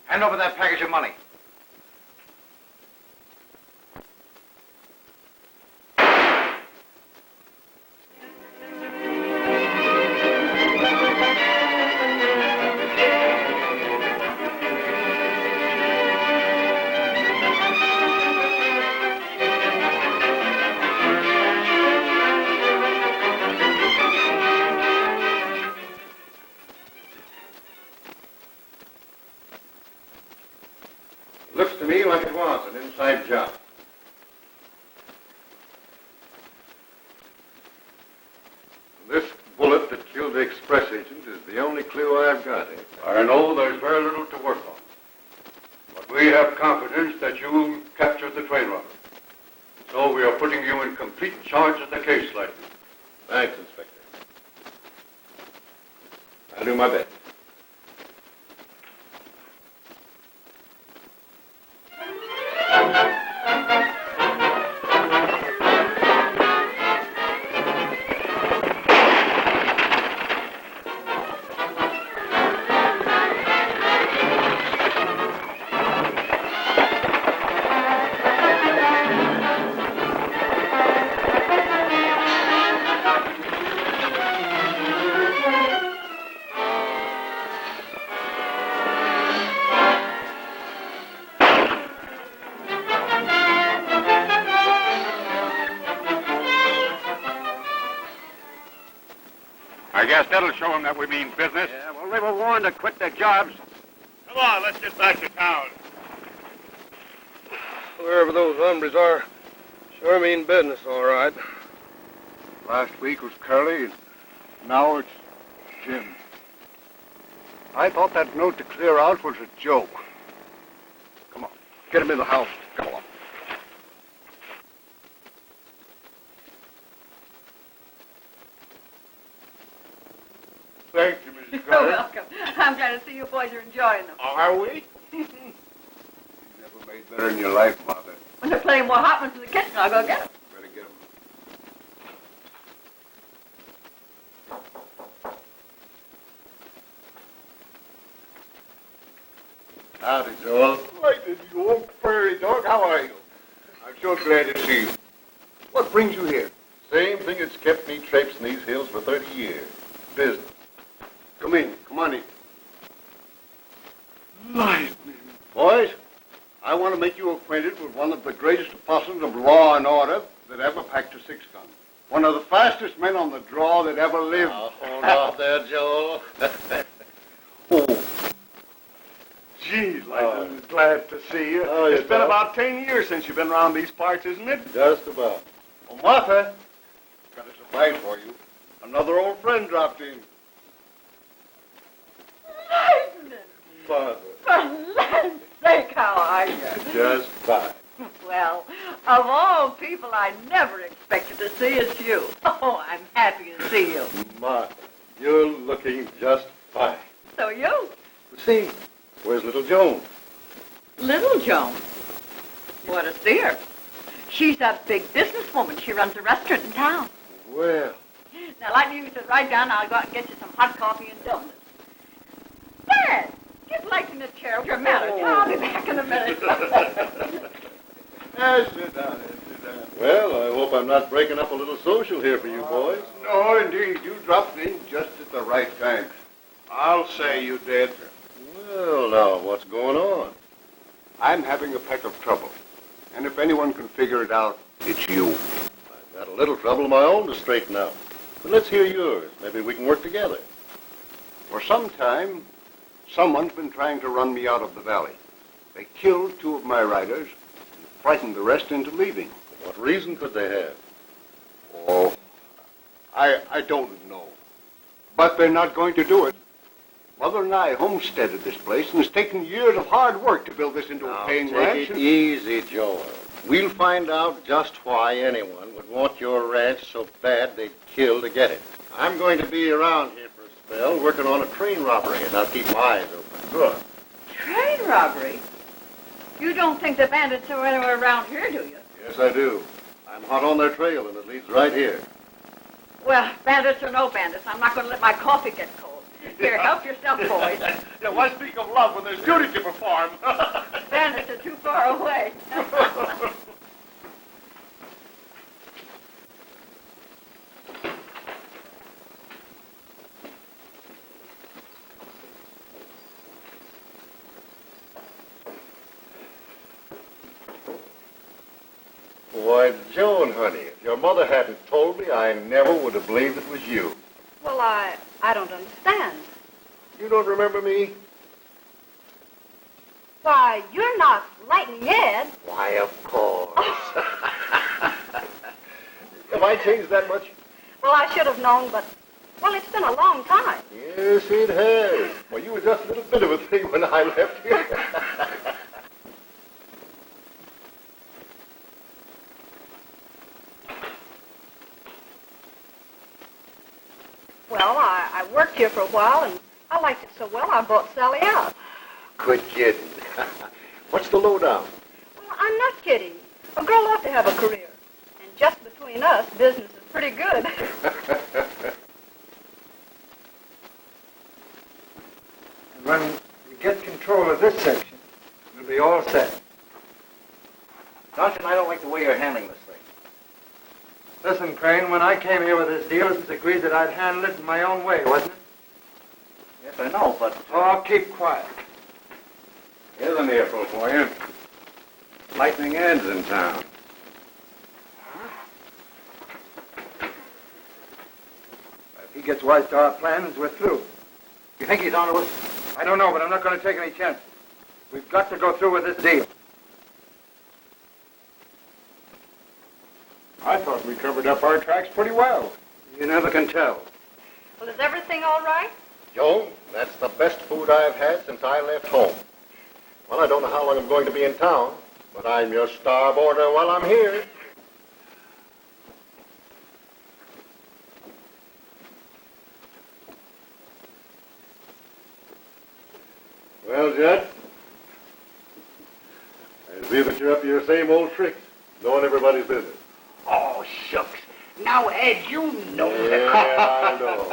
Hand over that package of money. Looks to me like it was an inside job. This bullet that killed the express agent is the only clue I've got, eh? I know there's very little to work on. But we have confidence that you captured the train robber. So we are putting you in complete charge of the case, Lightning. Thanks, Inspector. I'll do my best. I guess that'll show them that we mean business. Yeah, well, they were warned to quit their jobs. Come on, let's get back to town. Wherever those hombres are, sure mean business, all right. Last week was Curly, and now it's Jim. I thought that note to clear out was a joke. Come on, get him in the house. Come on. Thank you, Mrs. You're Carter. welcome. I'm glad to see you boys are enjoying them. Are we? You never made better in your life, Mother. When they're playing more hot ones in the kitchen, I'll go get them. Better get 'em. Howdy, Joel. Why did you old prairie dog? How are you? I'm so glad to see you. What brings you here? Same thing that's kept me traipsing these hills for 30 years. Business. Come in. Come on in. Lightning. Boys, I want to make you acquainted with one of the greatest apostles of law and order that ever packed a six-gun. One of the fastest men on the draw that ever lived. Now, hold on there, Joel. Oh. Gee, Lightning, glad to see you. Oh, It's been Doc. about 10 years since you've been around these parts, isn't it? Just about. Well, Martha, got a surprise for you. Another old friend dropped in. Lightning! Father. For land's sake, how are you? Just fine. Well, of all people I never expected to see, it's you. Oh, I'm happy to see you. Martha, you're looking just fine. So you, See, where's little Joan? little Joan. You ought to see her. She's a big businesswoman. She runs a restaurant in town. Well, Now, Lightning, you sit right down. I'll go out and get you some hot coffee and donuts. Dad, get Lightning a chair. What's your matter? I'll be back in a minute. Sit down, sit down. well, I hope I'm not breaking up a little social here for you boys. No, indeed. You dropped in just at the right time. I'll say you did. Well, now, what's going on? I'm having a peck of trouble. And if anyone can figure it out, it's you. I've got a little trouble of my own to straighten out. But let's hear yours. Maybe we can work together. For some time, someone's been trying to run me out of the valley. They killed two of my riders and frightened the rest into leaving. What reason could they have? Oh, I don't know. But they're not going to do it. Mother and I homesteaded this place, and it's taken years of hard work to build this into a paying ranch. Take it easy, Joel. We'll find out just why anyone would want your ranch so bad they'd kill to get it. I'm going to be around here for a spell, working on a train robbery, and I'll keep my eyes open. Good. Train robbery? You don't think the bandits are anywhere around here, do you? Yes, I do. I'm hot on their trail, and it leads right here. Well, bandits or no bandits, I'm not going to let my coffee get cold. Here, help yourself, boys. Yeah, why speak of love when there's duty to perform? Bandits are too far away. Why, Joan, honey, if your mother hadn't told me, I never would have believed it was you. Well, I don't understand. You don't remember me? Why, you're not Lightning Ed. Why, of course. Have I changed that much? Well, I should have known, but, well, it's been a long time. Yes, it has. Well, you were just a little bit of a thing when I left here. Well, I worked here for a while, and I liked it so well, I bought Sally out. Quit kidding. What's the lowdown? Well, I'm not kidding. A girl ought to have a career. And just between us, business is pretty good. And when we get control of this section, we'll be all set. Johnson, I don't like the way you're handling this thing. Listen, Crane, when I came here with this deal, it was agreed that I'd handle it in my own way, wasn't it? Yes, I know, but... Oh, keep quiet. Here's an earful for you. Lightning Ed's in town. If he gets wise to our plans, we're through. You think he's on to us? I don't know, but I'm not going to take any chances. We've got to go through with this deal. I thought we covered up our tracks pretty well. You never can tell. Well, is everything all right? Joan, that's the best food I've had since I left home. Well, I don't know how long I'm going to be in town, but I'm your starboarder while I'm here. Well, Judd, I see that you're up to your same old tricks, knowing everybody's business. Oh, shucks. Now, Ed, you know Yeah, I know.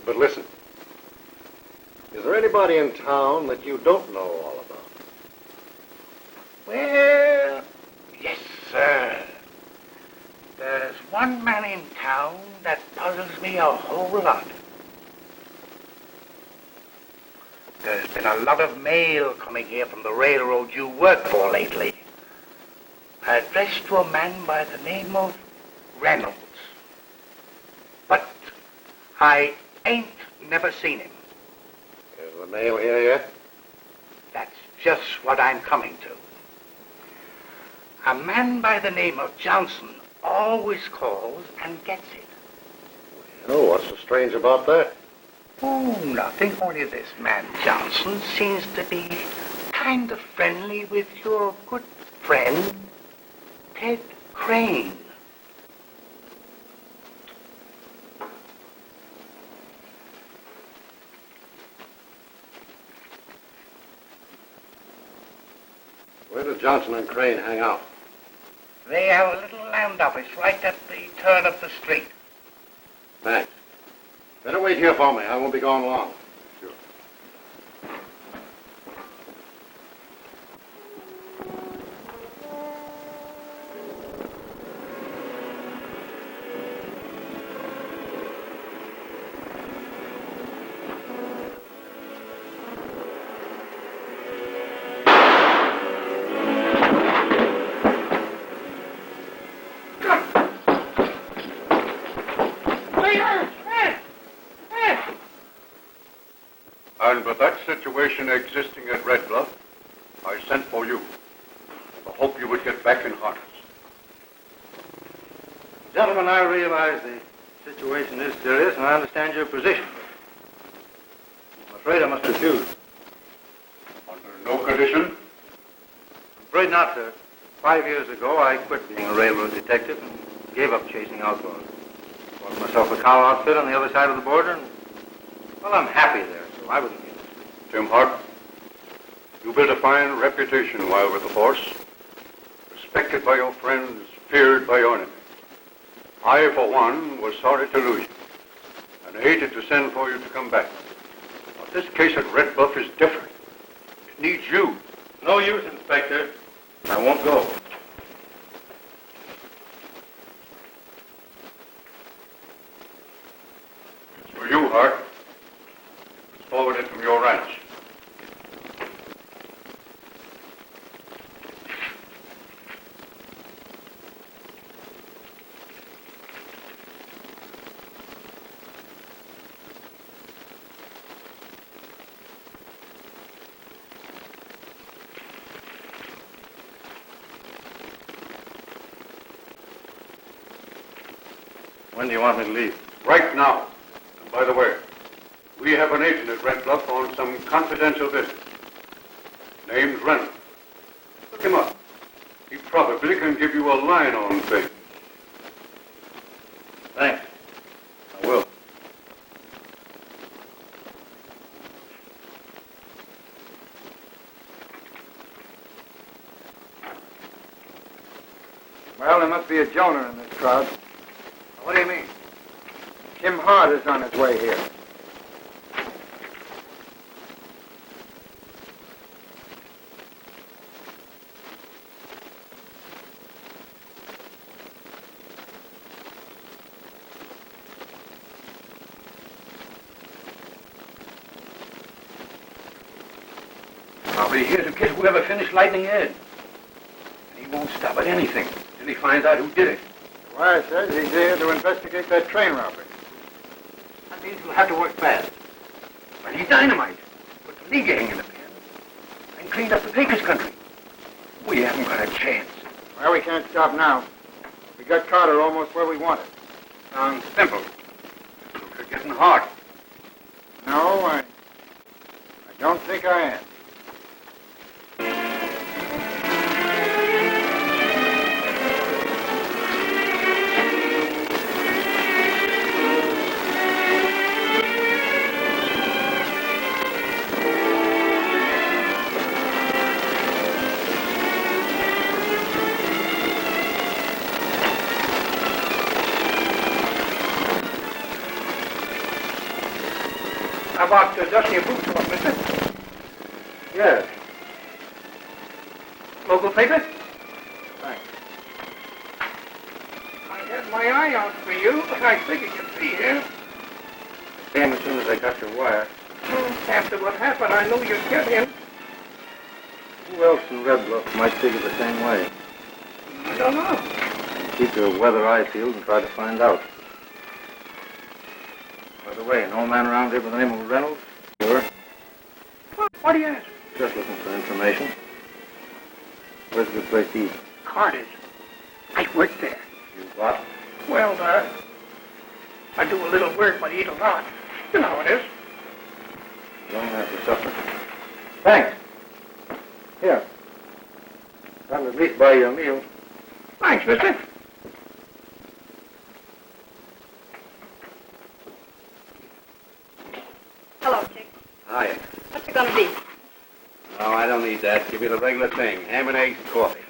But listen, is there anybody in town that you don't know all about? Well, yes, sir. There's one man in town that puzzles me a whole lot. There's been a lot of mail coming here from the railroad you work for lately, addressed to a man by the name of Reynolds. But I ain't never seen him. Is the mail here yet? That's just what I'm coming to. A man by the name of Johnson always calls and gets it. Oh, what's so strange about that? Oh, nothing. Only this man Johnson seems to be kind of friendly with your good friend, Ted Crane. Where do Johnson and Crane hang out? They have a little land office right at the turn of the street. Thanks. Better wait here for me. I won't be gone long. Sure. And with that situation existing at Red Bluff, I sent for you. I hope you would get back in harness. Gentlemen, I realize the situation is serious, and I understand your position. I'm afraid I must refuse. Under no condition. I'm afraid not, sir. 5 years ago, I quit being a railroad detective and gave up chasing outlaws. Bought myself a cow outfit on the other side of the border, and, well, I'm happy there, so I wouldn't get it. Tim Hart, you built a fine reputation while with the force. Respected by your friends, feared by your enemies. I, for one, was sorry to lose you and hated to send for you to come back. But this case at Red Bluff is different. It needs you. No use, Inspector. I won't go. It's for you, Hart. It's forwarded from your ranch. When do you want me to leave? Right now. And by the way, we have an agent at Red Bluff on some confidential business. Name's Reynolds. Look him up. He probably can give you a line on things. Thanks. I will. Well, there must be a Jonah in this crowd. What do you mean? Tim Hart is on his way here. I'll be here to get whoever finished Lightning Ed. And he won't stop at anything till he finds out who did it. Why, says he's here to investigate that train robbery. That means we'll have to work fast. But he's dynamite. Put the League gang in the pen. And cleaned up the Pecos country. We haven't got a chance. Well, we can't stop now. We got Carter almost where we want it. Sounds simple. You're getting hard. No, I don't think I am. How about dusting your boots off, mister? Yes. Local paper? Thanks. I had my eye out for you. I figured you'd be here. Came as soon as I got your wire. After what happened, I knew you'd get him. Who else in Red Bluff might figure the same way? I don't know. Keep your weather eye peeled and try to find out. By the way, no man around here by the name of Reynolds? Sure. Why do you ask? Just looking for information. Where's a good place to eat? Carter's. I work there. You what? Well, I do a little work, but eat a lot. You know how it is. Going after supper. Thanks. Here. That'll at least buy you a meal. Thanks, mister. Hello, Chick. Hiya. What's it gonna be? No, I don't need that. Give me the regular thing. Ham and eggs and coffee.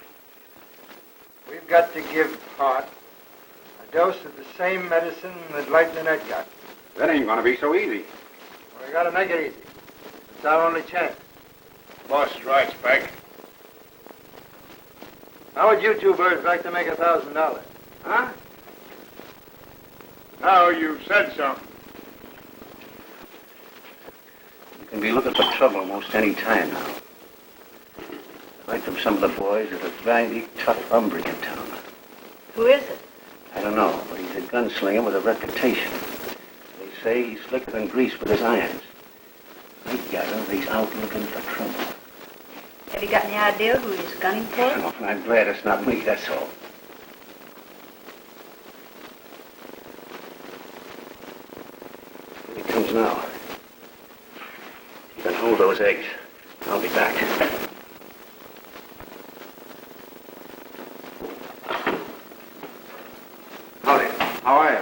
We've got to give Hart a dose of the same medicine that Lightning Ed got. That ain't gonna be so easy. We gotta make it easy. It's our only chance. Boss is right, Spike. How would you two birds like to make $1,000? Huh? Now you've said something. You can be looking for trouble almost any time now. Right from some of the boys, there's a very tough hombre in town. Who is it? I don't know, but he's a gunslinger with a reputation. They say he's slicker than grease with his irons. I gather that he's out looking for trouble. Have you got any idea who he's gunning for? Oh, I'm glad it's not me, that's all. Here he comes now. You can hold those eggs. I'll be back. Howdy. How are you?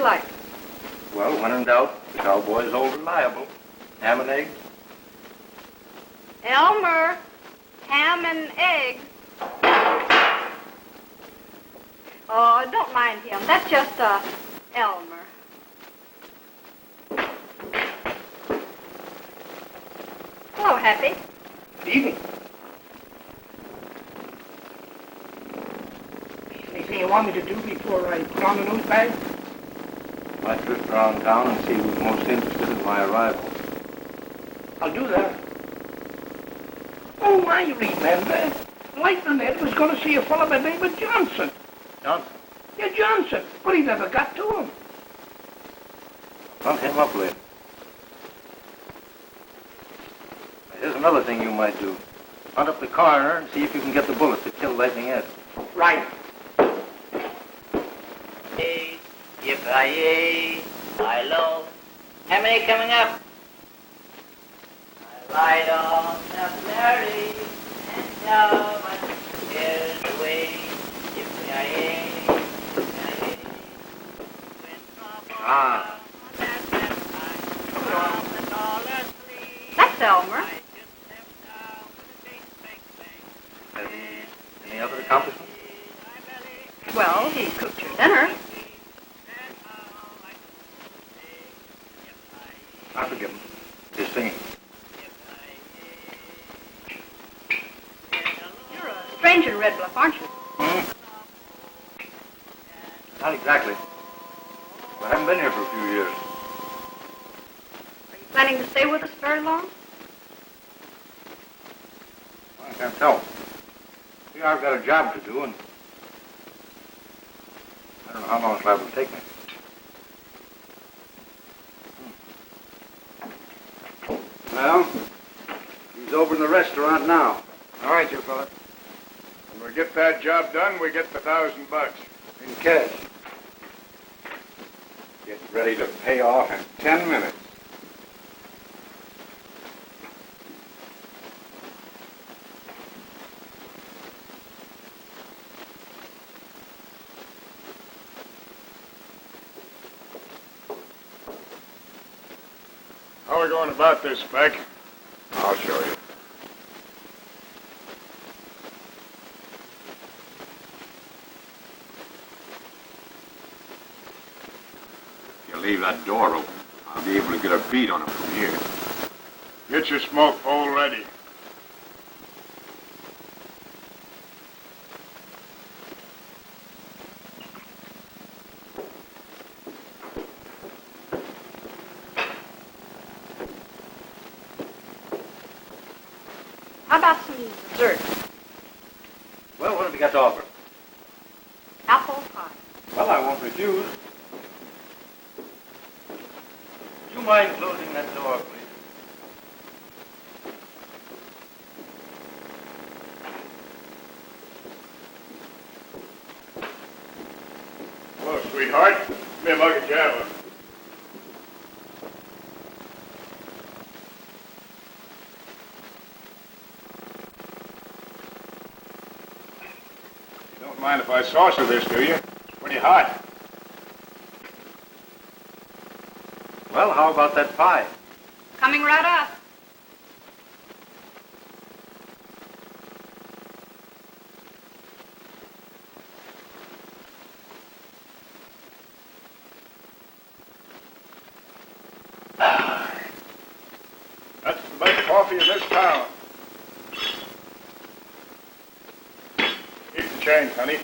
like? Well, when in doubt, the cowboy's old reliable. Ham and eggs. Elmer, ham and eggs. Oh, don't mind him. That's just, Elmer. Hello, Happy. Good evening. Anything you want me to do before I put on the nose bag? I drift around town and see who's most interested in my arrival. I'll do that. Oh, I remember. Lightning Ed was going to see a fellow by the name of Johnson. Johnson, Yeah, Johnson. But he never got to him. hunt him up later. Now, here's another thing you might do. Hunt up the coroner and see if you can get the bullet that killed Lightning Ed. Right. Yippee-yi-yi, high-low. How many coming up? I ride on the prairie and now my cares away. Yippee-yi-yi, yippee-yi-yi. Ah. That's Elmer. Has he any other accomplishments? Well, he cooked your dinner. I forgive him. He's singing. You're a stranger in Red Bluff, aren't you? Not exactly. I haven't been here for a few years. Are you planning to stay with us very long? I can't tell. See, I've got a job to do, and I don't know how long it's liable to take me. Well, he's over in the restaurant now. All right, you fella. When we get that job done, we get the $1,000 In cash. Get ready to pay off in 10 minutes. How are we going about this, Beck? I'll show you. If you leave that door open, I'll be able to get a bead on him from here. Get your smoke pole ready. How about some dessert? Well, what have you got to offer? Apple pie. Well, I won't refuse. Would you mind closing that door, please? Hello, sweetheart. Give me a mug of Java. You don't mind if I saucer this, do you? It's pretty hot. Well, how about that pie? Coming right up. That's the best coffee in this town. Keep the change, honey.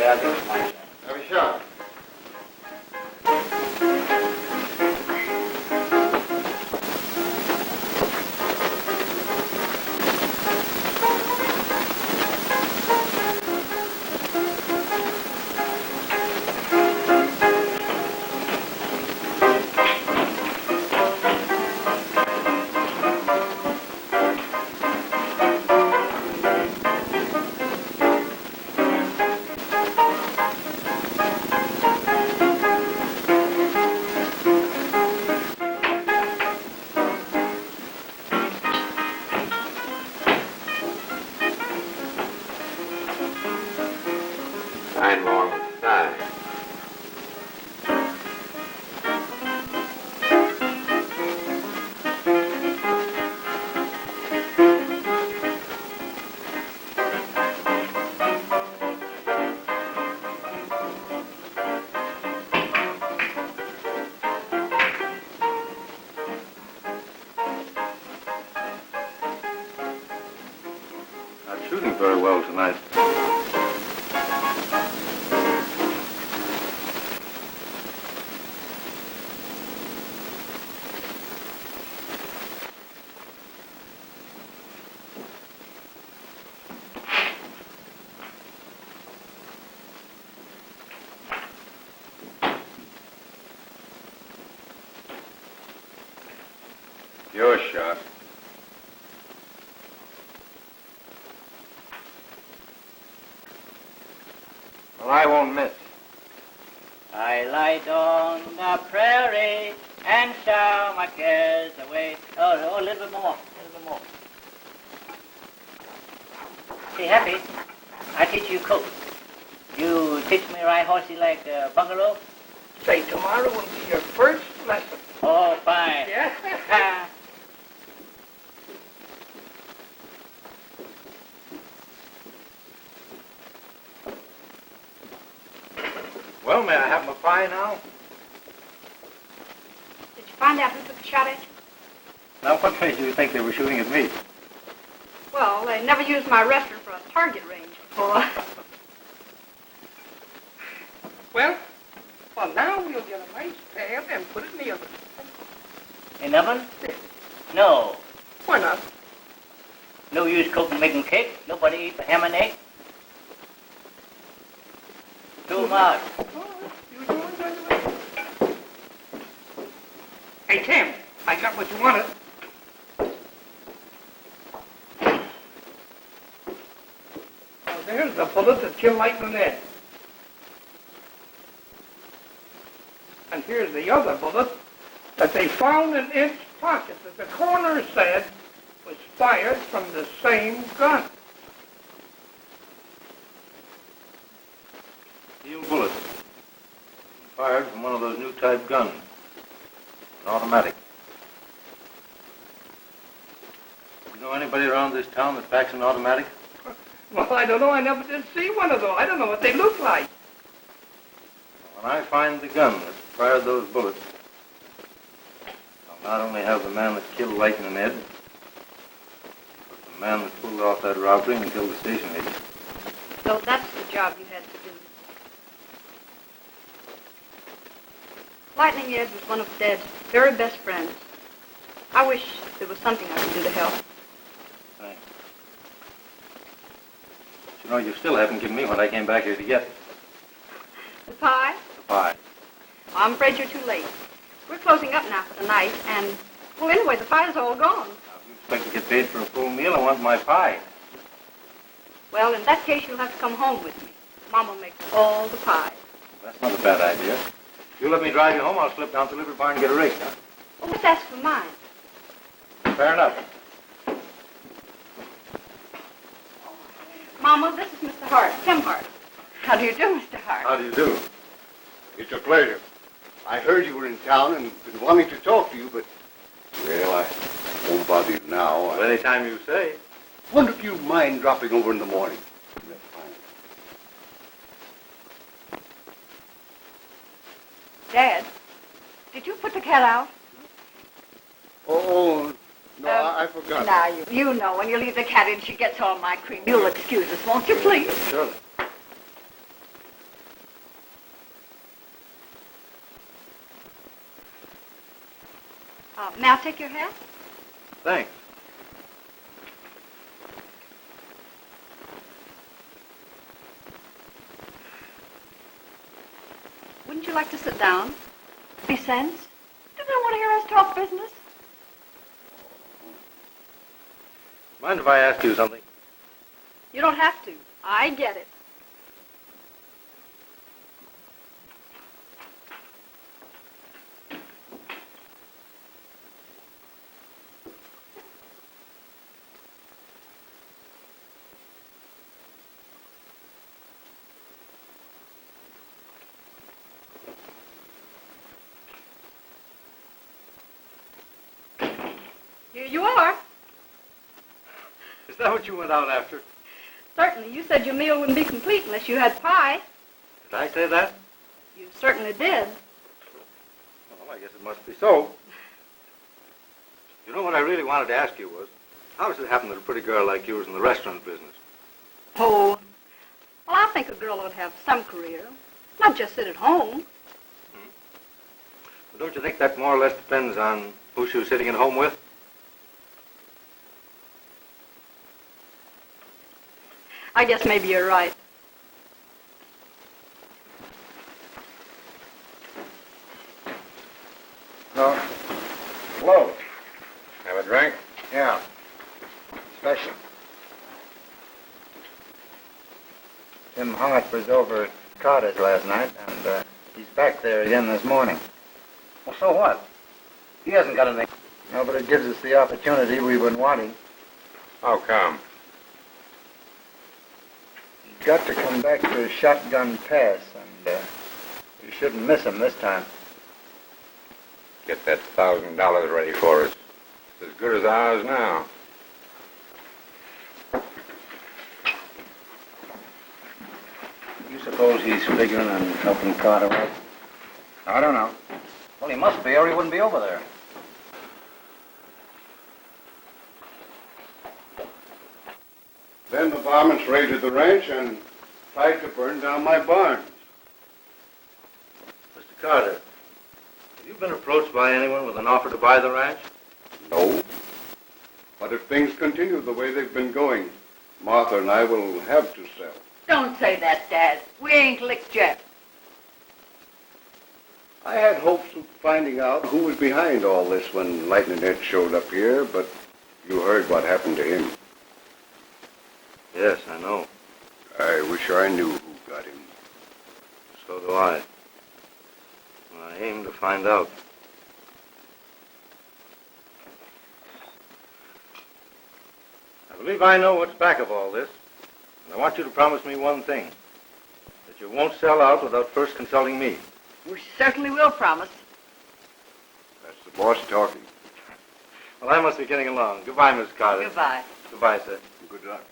Okay, I'll give it mine. Have a shot. Sign more on the side. Not shooting very well tonight. Your shot. Well, I won't miss. I light on the prairie and shower my cares away. Oh, a little bit more, a little bit more. See, Happy, I teach you cook. You teach me ride horsey like bungalow? Say, tomorrow will be your first lesson. Oh, fine. Yeah? Well, may I have my pie now? Did you find out who took a shot at you? Now, what made you think they were shooting at me? Well, they never used my restaurant for a target range before. Well, now we'll get a nice pan and put it in the oven. In oven? No. Why not? No use cooking, making cake. Nobody eat the ham and egg. Too much. You doing that? Hey, Tim, I got what you wanted. Now, there's the bullet that killed Lightning Ed. And here's the other bullet that they found in Ed's pocket that the coroner said was fired from the same gun. Steel bullet. Fired from one of those new type guns. An automatic. You know anybody around this town that packs an automatic? Well, I don't know. I never did see one of those. I don't know what they look like. When I find the gun that fired those bullets, I'll not only have the man that killed Lightning and Ed, but the man that pulled off that robbery and killed the station agent. So that's the job you had to do. Lightning Ed was one of Dad's very best friends. I wish there was something I could do to help. Thanks. But you know, you still haven't given me what I came back here to get. The pie? The pie. I'm afraid you're too late. We're closing up now for the night, and, well, anyway, the pie's all gone. Now, if you expect to get paid for a full meal, I want my pie. Well, in that case, you'll have to come home with me. Mama makes all the pies. That's not a bad idea. If you let me drive you home, I'll slip down to the liver barn and get a rake, huh? Well, let's ask for mine. Fair enough. Mama, this is Mr. Hart, Tim Hart. How do you do, Mr. Hart? How do you do? It's a pleasure. I heard you were in town and been wanting to talk to you, but, well, I won't bother you now. Well, any time you say. Wonder if you'd mind dropping over in the morning. That's fine. Dad, did you put the cat out? Oh, no, I forgot. Now, you know, when you leave the cat in, she gets all my cream. You'll excuse us, won't you, please? Surely. May I take your hat? Thanks. Wouldn't you like to sit down? Any sense? Didn't you want to hear us talk business? Mind if I ask you something? You don't have to. I get it. Here you are. Is that what you went out after? Certainly. You said your meal wouldn't be complete unless you had pie. Did I say that? You certainly did. Well, I guess it must be so. You know what I really wanted to ask you was, how does it happen that a pretty girl like you is in the restaurant business? Oh. Well, I think a girl ought to have some career. Not just sit at home. Well, don't you think that more or less depends on who she was sitting at home with? I guess maybe you're right. No. Hello. Have a drink? Yeah. Special. Tim Hart was over at Carter's last night, and he's back there again this morning. Well, so what? He hasn't got anything. No, but it gives us the opportunity we've been wanting. How come? He's got to come back to Shotgun Pass, and you shouldn't miss him this time. Get that $1,000 ready for us. It's as good as ours now. You suppose he's figuring on helping Carter out? I don't know. Well, he must be, or he wouldn't be over there. Then the varmints raided the ranch and tried to burn down my barns. Mr. Carter, have you been approached by anyone with an offer to buy the ranch? No. But if things continue the way they've been going, Martha and I will have to sell. Don't say that, Dad. We ain't licked yet. I had hopes of finding out who was behind all this when Lightning Head showed up here, but you heard what happened to him. Yes, I know. I wish I knew who got him. So do I. I aim to find out. I believe I know what's back of all this. And I want you to promise me one thing. That you won't sell out without first consulting me. We certainly will promise. That's the boss talking. Well, I must be getting along. Goodbye, Miss Carter. Goodbye. Goodbye, sir. Good luck.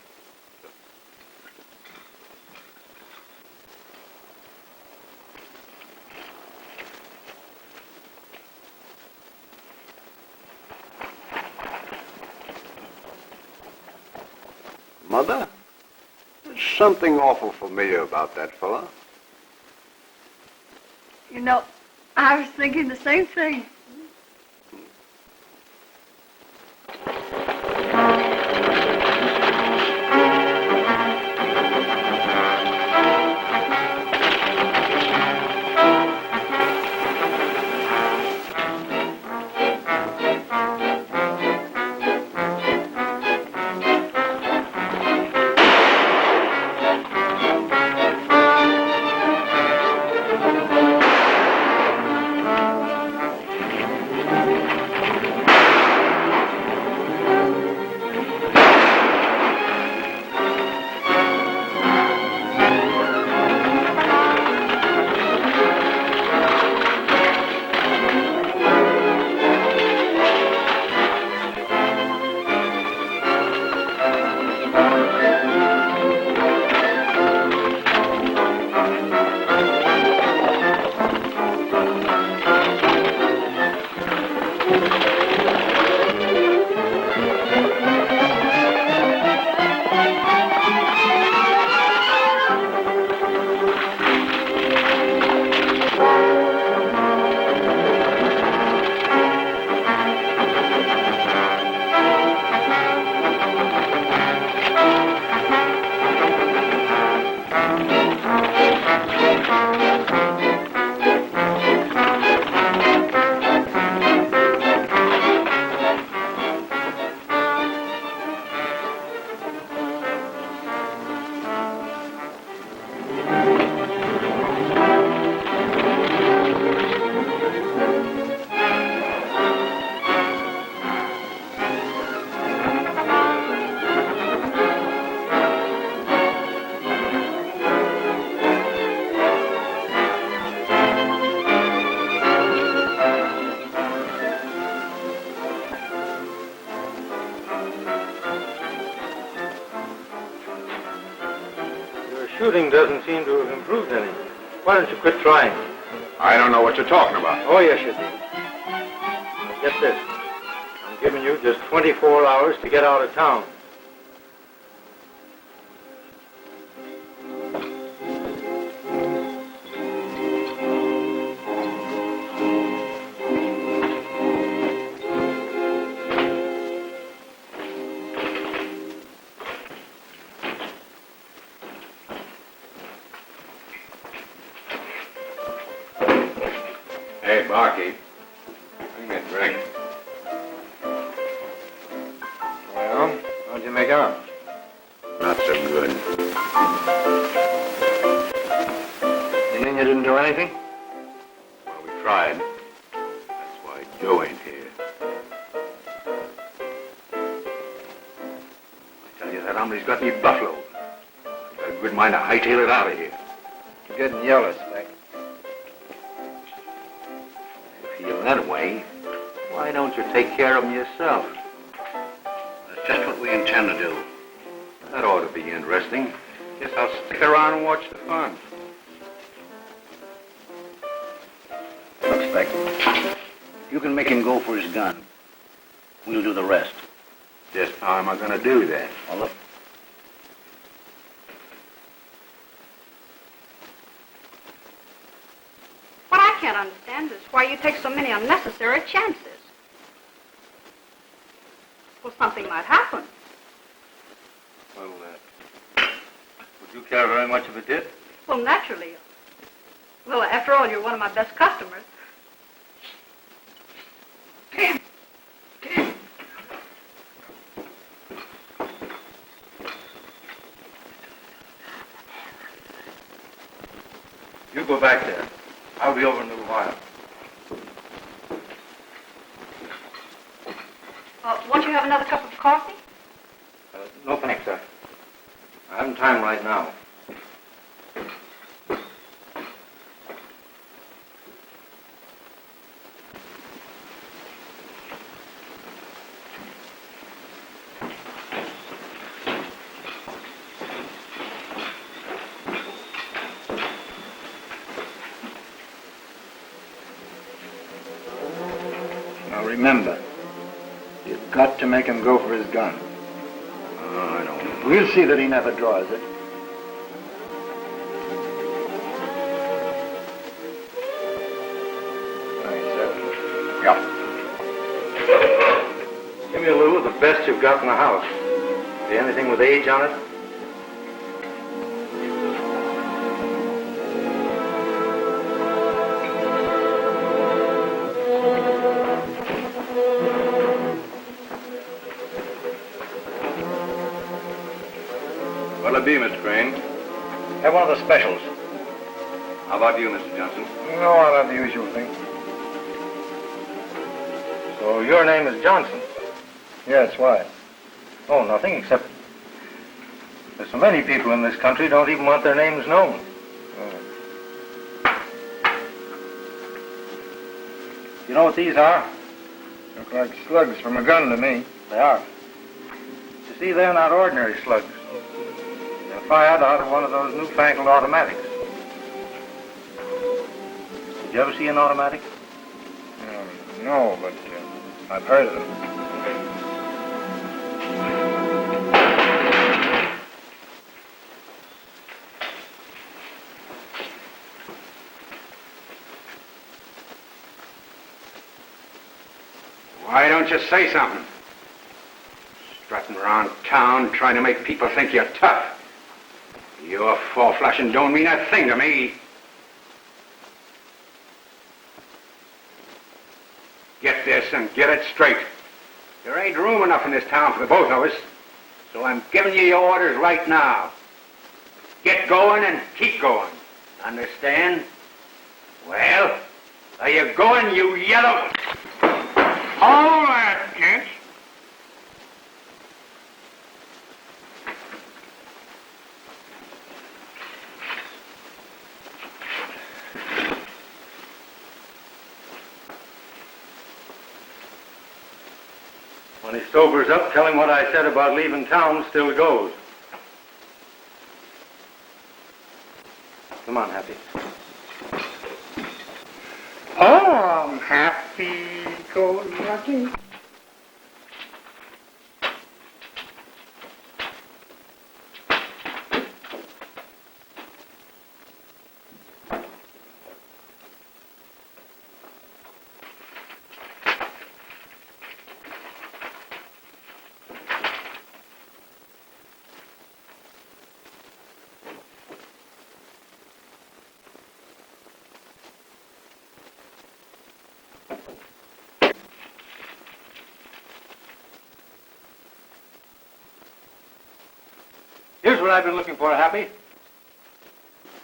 Mother, there's something awful familiar about that fella. You know, I was thinking the same thing. shooting doesn't seem to have improved any. Why don't you quit trying? I don't know what you're talking about. Oh, yes, you do. Now, get this. I'm giving you just 24 hours to get out of town. Hey, barkeep. Bring me a drink. Well, how'd you make out? Not so good. You mean you didn't do anything? Well, we tried. That's why Joe ain't here. I tell you, that hombre's got me buffaloed. I've got a good mind to hightail it out of here. You're getting yellow, Spec. Feel that way, why don't you take care of them yourself? That's just what we intend to do. That ought to be interesting. Guess I'll stick around and watch the fun. Look, Spec, if you can make him go for his gun, we'll do the rest. Just how am I going to do that? Well, look. What I can't understand is why you take so many unnecessary chances. Well, something might happen. Well, would you care very much if it did? Well, naturally. Well, after all, you're one of my best customers. Tim! Tim! You go back there. I'll be over in a little while. Won't you have another cup of coffee? No thanks, sir. I haven't time right now. Now remember, you've got to make him go for his gun. I don't know. We'll see that he never draws it. Yeah. Give me a little of the best you've got in the house. See anything with age on it? What'll it be, Mr. Crane? Have one of the specials. How about you, Mr. Johnson? No, I'll have the usual thing. So your name is Johnson? Yes, why? Oh, nothing, except there's so many people in this country don't even want their names known. You know what these are? Look like slugs from a gun to me. They are. You see, they're not ordinary slugs. They're fired out of one of those newfangled automatics. Did you ever see an automatic? No, but I've heard of them. Why don't you say something? Strutting around town trying to make people think you're tough. Your four-flushing don't mean a thing to me. Get this and get it straight. There ain't room enough in this town for the both of us. So I'm giving you your orders right now. Get going and keep going. Understand? Well, are you going, you yellow? All that, gents. When he sobers up, tell him what I said about leaving town still goes. Come on, Happy. Oh, I'm happy-go-lucky. Here's what I've been looking for, Happy.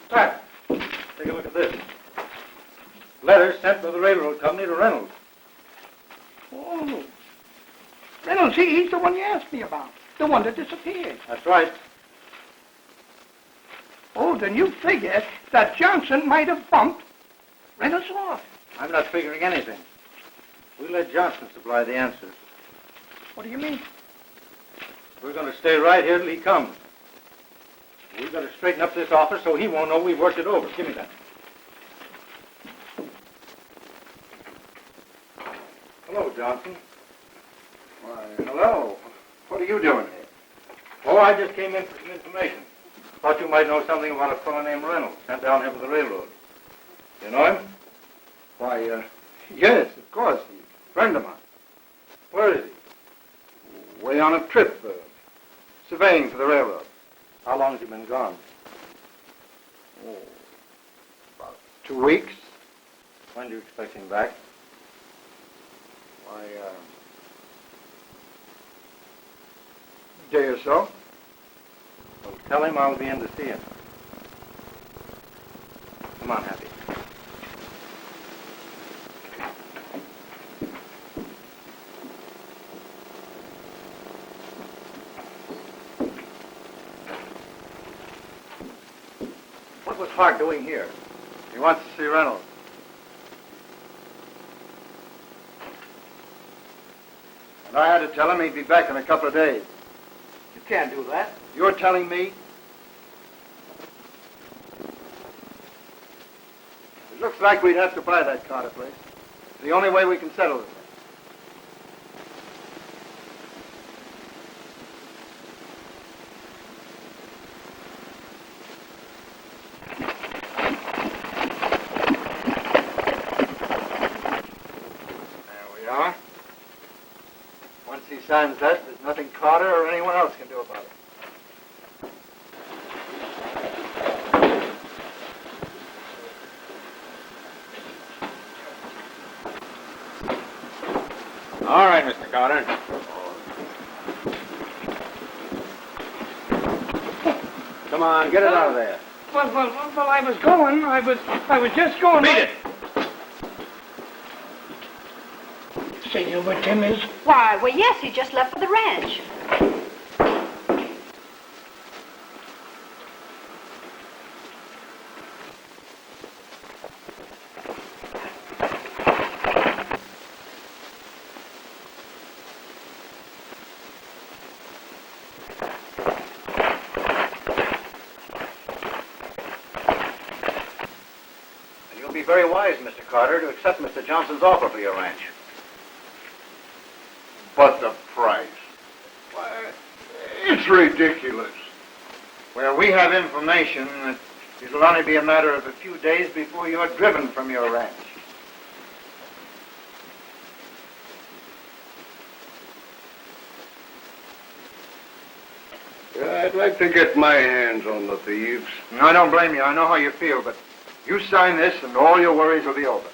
Pat, take a look at this. Letter sent by the railroad company to Reynolds. Oh. Reynolds, he's the one you asked me about. The one that disappeared. That's right. Oh, then you figure that Johnson might have bumped Reynolds off. I'm not figuring anything. We let Johnson supply the answers. What do you mean? We're going to stay right here till he comes. We've got to straighten up this office so he won't know we've worked it over. Give me that. Hello, Johnson. Why, hello. What are you doing here? Oh, I just came in for some information. Thought you might know something about a fellow named Reynolds, sent down here for the railroad. You know him? Why, yes, of course. He's a friend of mine. Where is he? Way on a trip, surveying for the railroad. How long has he been gone? Oh, about 2 weeks. When do you expect him back? Why, a day or so. Well, tell him I'll be in to see him. Come on, Happy. What was Hart doing here? He wants to see Reynolds. And I had to tell him he'd be back in a couple of days. You can't do that. You're telling me? It looks like we'd have to buy that Carter place. It's the only way we can settle it. Once he signs that, there's nothing Carter or anyone else can do about it. All right, Mr. Carter. Come on, get it out of there. Well, I was going. I was just going. Beat it. See you with Tim is? Why, well, yes, he just left for the ranch. You'll be very wise, Mr. Carter, to accept Mr. Johnson's offer for your ranch. But the price? Why, it's ridiculous. Well, we have information that it'll only be a matter of a few days before you're driven from your ranch. Yeah, I'd like to get my hands on the thieves. I don't blame you. I know how you feel, but you sign this and all your worries will be over.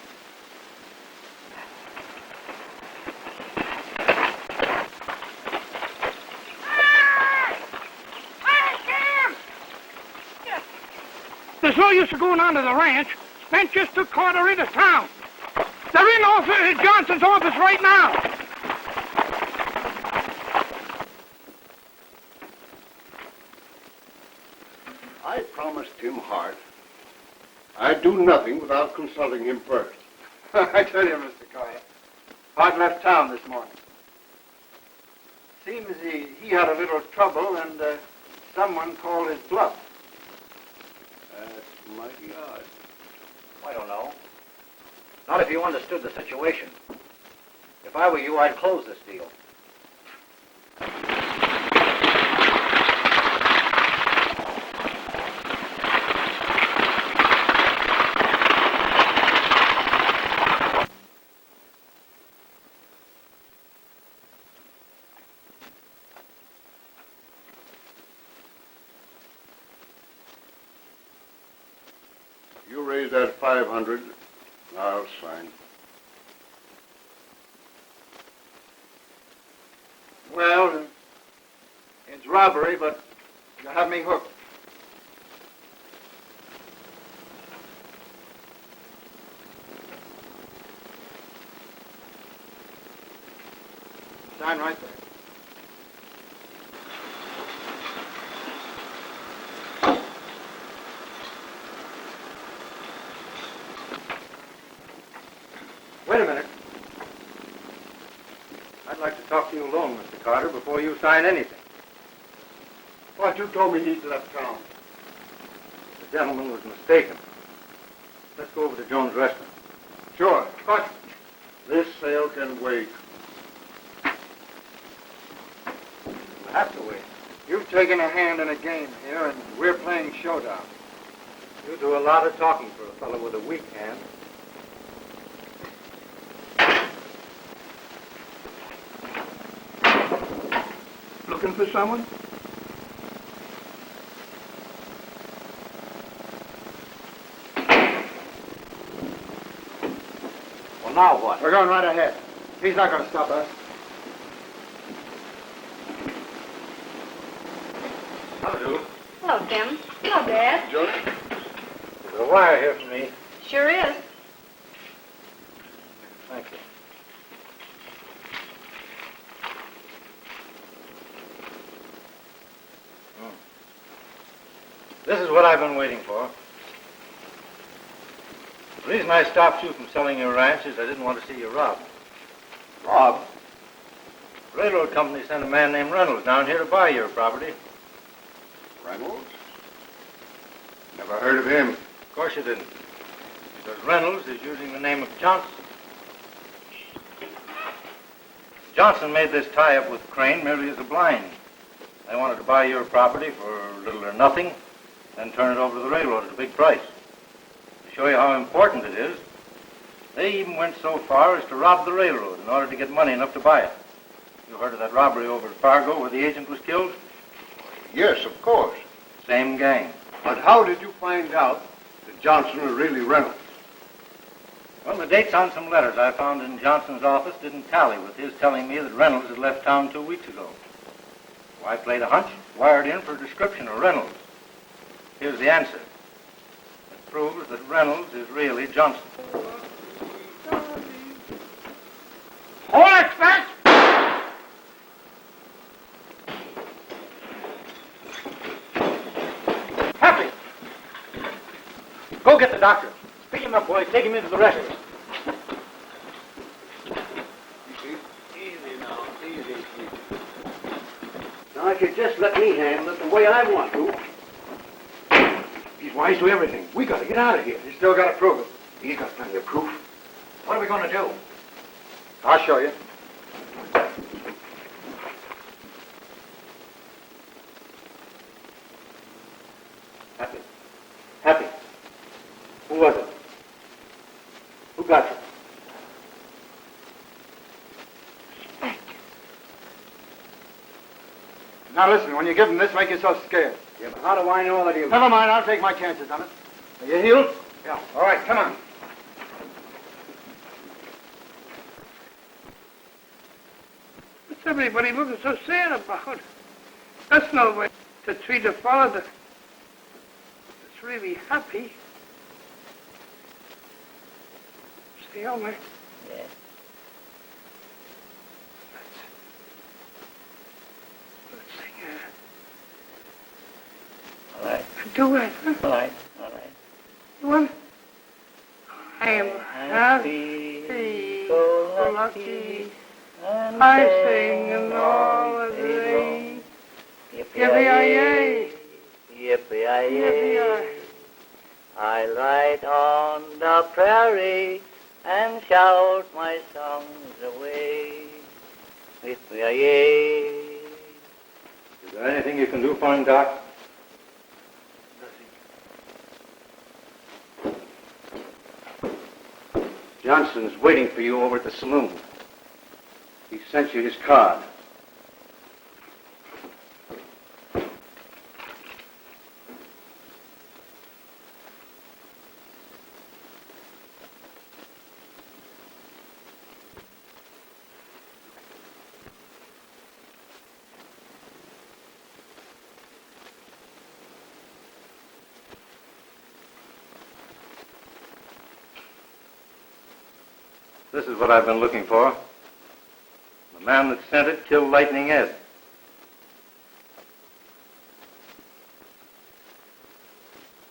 There's no use of going on to the ranch. Spence just took Carter into town. They're in Johnson's office right now. I promised Tim Hart I'd do nothing without consulting him first. I tell you, Mr. Coy, Hart left town this morning. Seems he had a little trouble and someone called his bluff. Mighty odd. I don't know. Not if you understood the situation. If I were you, I'd close this deal. You raise that 500, I'll sign. Well, it's robbery, but you have me hooked. Sign right there. Wait a minute. I'd like to talk to you alone, Mr. Carter, before you sign anything. But you told me he'd left town. The gentleman was mistaken. Let's go over to Jones' restaurant. Sure, but this sale can wait. We'll have to wait. You've taken a hand in a game here, and we're playing showdown. You do a lot of talking for a fellow with a weak hand. Looking for someone? Well, now what? We're going right ahead. He's not going to stop us. Hello, Hello, Tim. Hello, Dad. Johnny? there's a wire here for me. Sure is. Thank you. This is what I've been waiting for. The reason I stopped you from selling your ranch is I didn't want to see you robbed. Rob? The railroad company sent a man named Reynolds down here to buy your property. Reynolds? Never heard of him. Of course you didn't. Because Reynolds is using the name of Johnson. Johnson made this tie-up with Crane merely as a blind. They wanted to buy your property for little or nothing, then turn it over to the railroad at a big price. To show you how important it is, they even went so far as to rob the railroad in order to get money enough to buy it. You heard of that robbery over at Fargo where the agent was killed? Yes, of course. Same gang. But how did you find out that Johnson was really Reynolds? Well, the dates on some letters I found in Johnson's office didn't tally with his telling me that Reynolds had left town 2 weeks ago. So I played a hunch, wired in for a description of Reynolds. Here's the answer. It proves that Reynolds is really Johnson. Hold it, Spence! Happy! Go get the doctor. Pick him up, boy. Take him into the restroom. Easy now, easy. Now, if you just let me handle it the way I want to. He's wise to everything. We got to get out of here. You still got to prove it. He's got plenty of proof. What are we going to do? I'll show you. Happy. Happy. Who was it? Who got you? Now listen, when you give him this, make yourself scared. Yeah, but how do I know that he... Never mind, I'll take my chances on it. Are you healed? Yeah. All right, come on. What's everybody looking so sad about? That's no way to treat a fellow that's really happy. Stay on there. Yes. Let's sing All right. a duet, huh? All right. All right. You want it? I am happy, so lucky. And I sing and all the day. Yippee-yi-yay. Yippee-yi-yay. Yippee-yi. I ride on the prairie and shout my songs away with my yea. Is there anything you can do for him, Doc? Johnson's waiting for you over at the saloon. He sent you his card. This is what I've been looking for. The man that sent it killed Lightning Ed.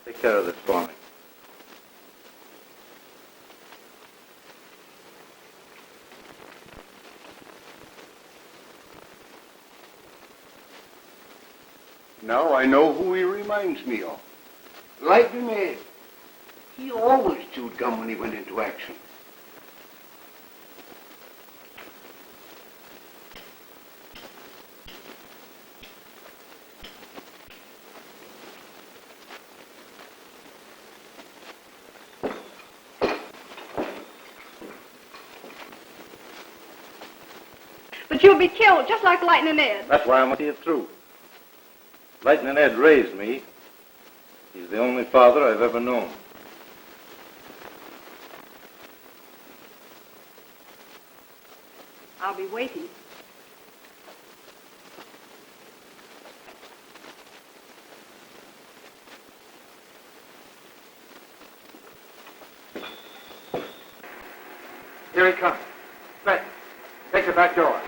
Take care of this for me. Now I know who he reminds me of. Lightning Ed. He always chewed gum when he went into action. But you'll be killed, just like Lightning Ed. That's why I want to see it through. Lightning Ed raised me. He's the only father I've ever known. I'll be waiting. Here he comes. Quick, take the back door.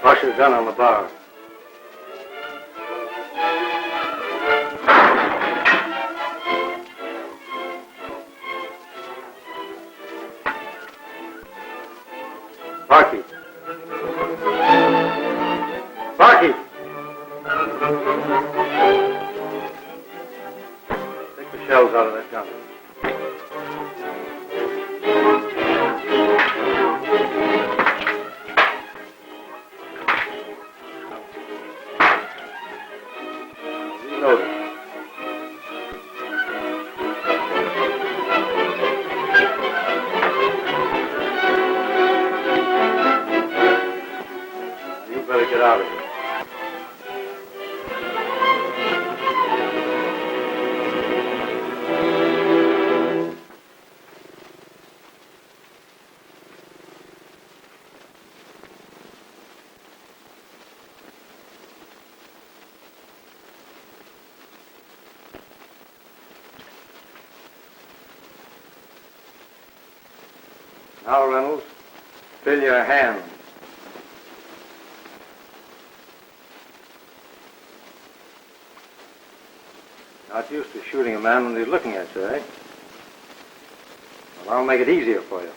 Wash your gun on the bar. Barkeep. Barkeep. Take the shells out of that gun. Reload it. You better get out of here. Now, Reynolds, fill your hand. Not used to shooting a man when he's looking at you, eh? Well, I'll make it easier for you.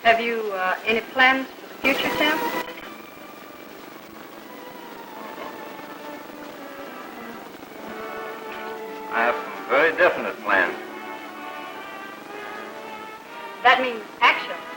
Have you any plans for the future, Tim? I have some very definite plans. That means action.